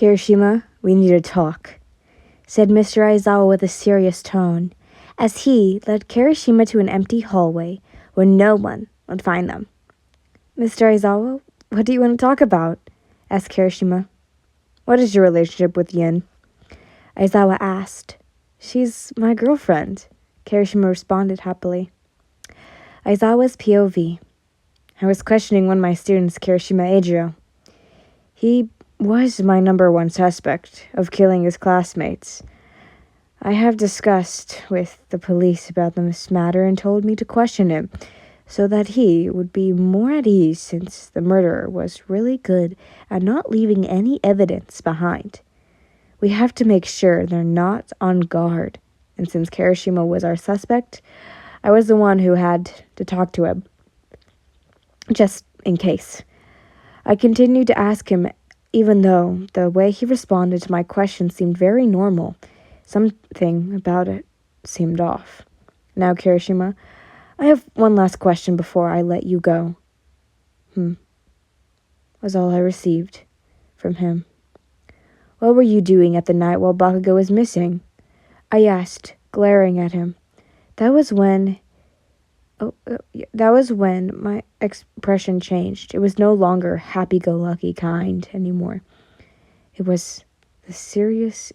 Kirishima, we need to talk, said Mr. Aizawa with a serious tone, as he led Kirishima to an empty hallway where no one would find them. Mr. Aizawa, what do you want to talk about? Asked Kirishima. What is your relationship with Yin? Aizawa asked. She's my girlfriend, Kirishima responded happily. Aizawa's POV. I was questioning one of my students, Kirishima Adrio. He was my number one suspect of killing his classmates. I have discussed with the police about this matter and told me to question him so that he would be more at ease since the murderer was really good at not leaving any evidence behind. We have to make sure they're not on guard, and since Kirishima was our suspect, I was the one who had to talk to him, just in case. I continued to ask him, even though the way he responded to my questions seemed very normal. Something about it seemed off. Now, Kirishima, I have one last question before I let you go. Was all I received from him. What were you doing at the night while Bakugo was missing? I asked, glaring at him. That was when my expression changed. It was no longer happy-go-lucky kind anymore. It was the serious,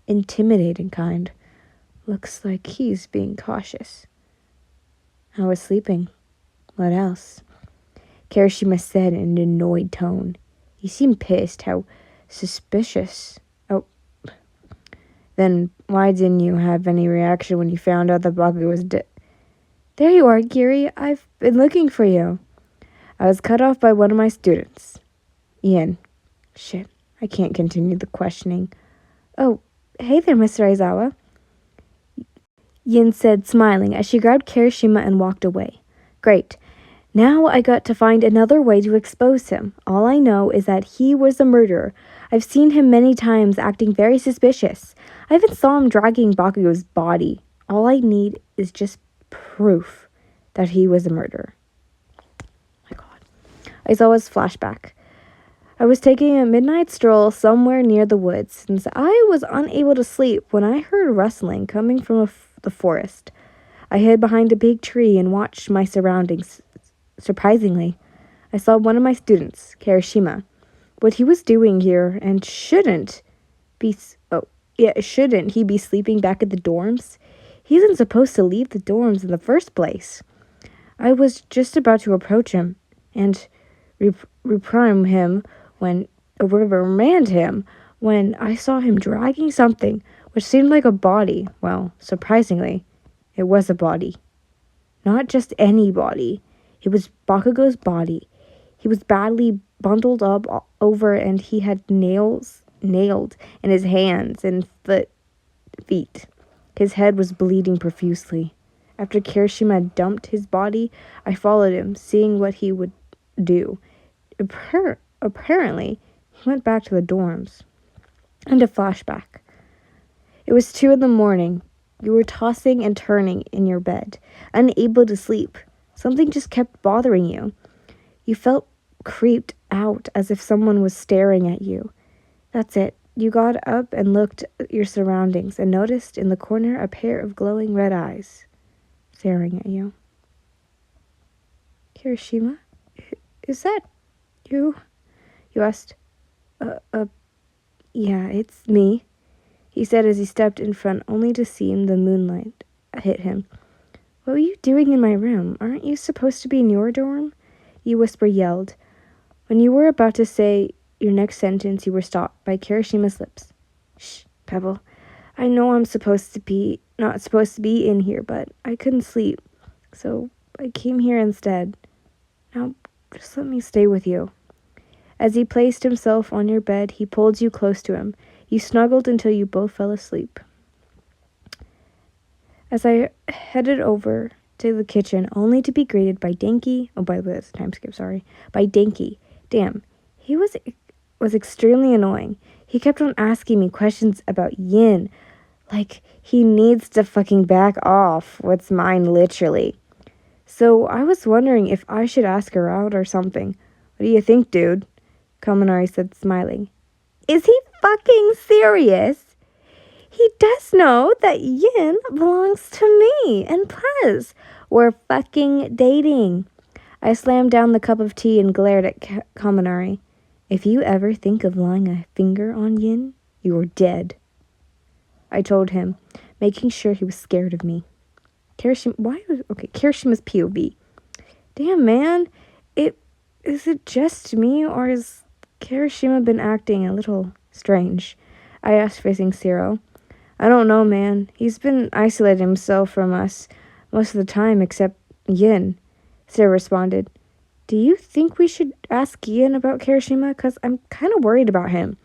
intimidating kind. Looks like he's being cautious. I was sleeping. What else? Kirishima said in an annoyed tone. He seemed pissed. How suspicious. Oh. Then why didn't you have any reaction when you found out that Bakugo was dead? There you are, Kiri. I've been looking for you. I was cut off by one of my students. Ian. Shit, I can't continue the questioning. Oh, hey there, Mr. Aizawa. Yin said, smiling, as she grabbed Kirishima and walked away. Great. Now I got to find another way to expose him. All I know is that he was the murderer. I've seen him many times acting very suspicious. I even saw him dragging Bakugo's body. All I need is just proof that he was the murderer. My God. Aizawa's flashback. I was taking a midnight stroll somewhere near the woods, since I was unable to sleep when I heard rustling coming from the forest. I hid behind a big tree and watched my surroundings. Surprisingly, I saw one of my students, Kirishima. What he was doing here, and shouldn't he be sleeping back at the dorms? He isn't supposed to leave the dorms in the first place. I was just about to approach him and reprimand him when I saw him dragging something which seemed like a body. Well, surprisingly, it was a body. Not just any body. It was Bakugo's body. He was badly bundled up over and he had nails nailed in his hands and feet. His head was bleeding profusely. After Kirishima dumped his body, I followed him, seeing what he would do. Apparently, he went back to the dorms. And a flashback. It was 2 a.m. You were tossing and turning in your bed, unable to sleep. Something just kept bothering you. You felt creeped out as if someone was staring at you. That's it. You got up and looked at your surroundings and noticed in the corner a pair of glowing red eyes staring at you. Kirishima? Is that you? You asked. Yeah, it's me, he said as he stepped in front, only to see the moonlight hit him. What were you doing in my room? Aren't you supposed to be in your dorm? You whisper yelled. When you were about to say your next sentence, you were stopped by Kirishima's lips. Shh, Pebble. I know I'm not supposed to be in here, but I couldn't sleep, so I came here instead. Now, just let me stay with you. As he placed himself on your bed, he pulled you close to him. You snuggled until you both fell asleep. As I headed over to the kitchen, only to be greeted by Denki. Oh, by the way, that's a time skip, sorry. By Denki. Damn, he was extremely annoying. He kept on asking me questions about Yin. Like, he needs to fucking back off. What's mine, literally. So I was wondering if I should ask her out or something. What do you think, dude? Kaminari said, smiling. Is he fucking serious? He does know that Yin belongs to me, and plus, we're fucking dating. I slammed down the cup of tea and glared at Kaminari. If you ever think of laying a finger on Yin, you're dead, I told him, making sure he was scared of me. Kirishima's POV. Damn, man. Is it just me, or has Kirishima been acting a little strange? I asked, facing Zero. I don't know, man. He's been isolating himself from us most of the time, except Yin, Zero responded. Do you think we should ask Yin about Kirishima? Because I'm kind of worried about him.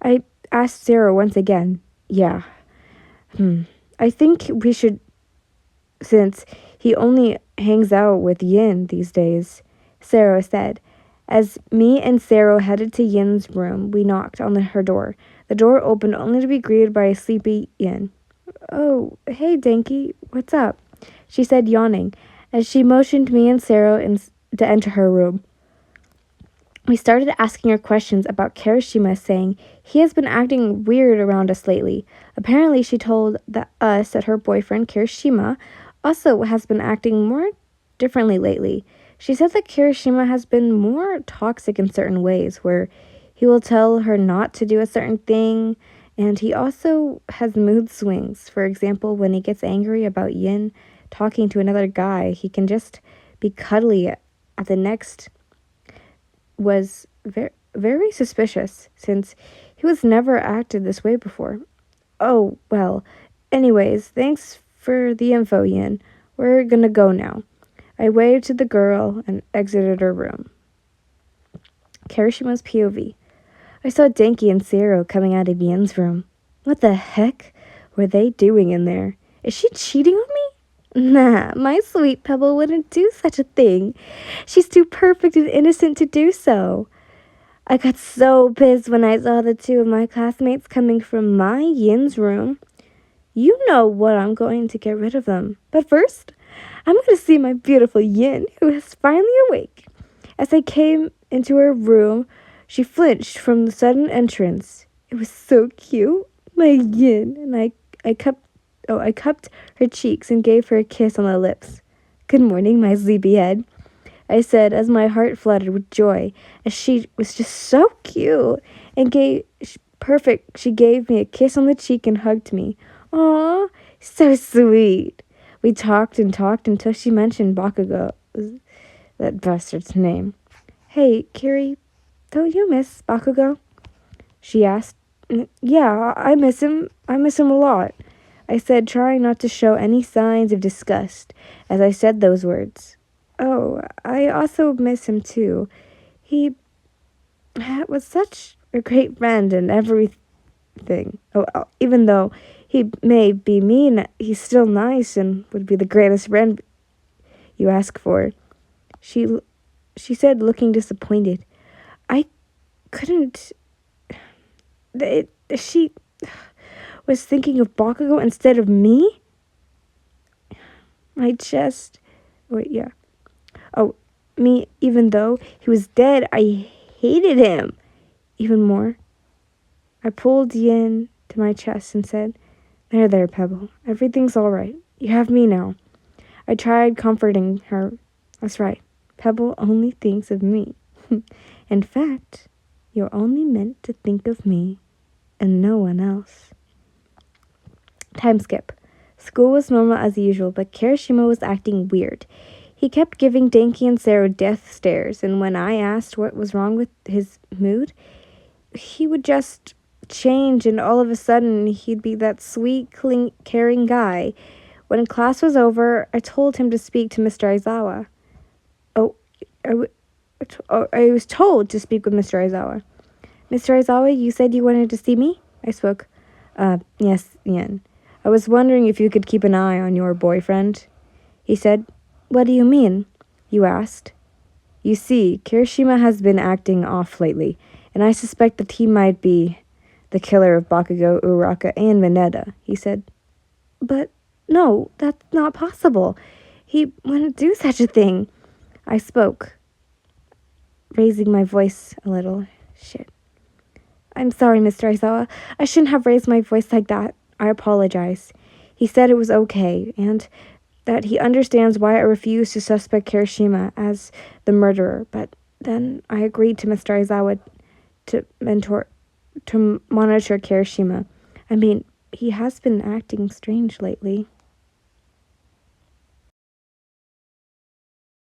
I asked Zero once again. Yeah. I think we should, since he only hangs out with Yin these days, Zero said. As me and Zero headed to Yin's room, we knocked on her door. The door opened only to be greeted by a sleepy Yin. Oh, hey, Denki, what's up? She said, yawning, as she motioned me and Zero to enter her room. We started asking her questions about Kirishima, saying he has been acting weird around us lately. Apparently, she told us that her boyfriend, Kirishima, also has been acting more differently lately. She said that Kirishima has been more toxic in certain ways, where he will tell her not to do a certain thing, and he also has mood swings. For example, when he gets angry about Yin talking to another guy, he can just be cuddly at the next. Was very, very suspicious, since he was never acted this way before. Oh, well, anyways, thanks for the info, Yin. We're gonna go now. I waved to the girl and exited her room. Kirishima's POV. I saw Denki and Zero coming out of Yin's room. What the heck were they doing in there? Is she cheating on me? Nah, my sweet Pebble wouldn't do such a thing. She's too perfect and innocent to do so. I got so pissed when I saw the two of my classmates coming from my Yin's room. You know what, I'm going to get rid of them. But first, I'm going to see my beautiful Yin, who is finally awake. As I came into her room, she flinched from the sudden entrance. It was so cute. My Yin, and I cupped her cheeks and gave her a kiss on the lips. Good morning, my sleepyhead, I said as my heart fluttered with joy, as she was just so cute and she gave me a kiss on the cheek and hugged me. Aw, so sweet. We talked and talked until she mentioned Bakugo, that bastard's name. Hey, Kiri, don't you miss Bakugo? She asked. Yeah, I miss him. I miss him a lot, I said, trying not to show any signs of disgust as I said those words. Oh, I also miss him too. He was such a great friend and everything. Even though he may be mean, he's still nice and would be the greatest friend you ask for. She said, looking disappointed. I couldn't. She was thinking of Bakugo instead of me? My chest. Wait, yeah. Oh, me, even though he was dead, I hated him even more. I pulled Yin to my chest and said, There, Pebble. Everything's all right. You have me now. I tried comforting her. That's right. Pebble only thinks of me. In fact, you're only meant to think of me and no one else. Time skip. School was normal as usual, but Kirishima was acting weird. He kept giving Denki and Zero death stares, and when I asked what was wrong with his mood, he would just change, and all of a sudden he'd be that sweet, caring guy. When class was over, I told him to speak to Mr. Aizawa. I was told to speak with Mr. Aizawa. Mr. Aizawa, you said you wanted to see me? I spoke. Yes, Yin. I was wondering if you could keep an eye on your boyfriend. He said. What do you mean? You asked. You see, Kirishima has been acting off lately, and I suspect that he might be the killer of Bakugo, Uraraka, and Veneta, he said. But no, that's not possible. He wouldn't do such a thing. I spoke, raising my voice a little. Shit. I'm sorry, Mr. Aizawa. I shouldn't have raised my voice like that. I apologize. He said it was okay, and that he understands why I refused to suspect Kirishima as the murderer, but then I agreed to Mr. Aizawa to monitor Kirishima. I mean, he has been acting strange lately.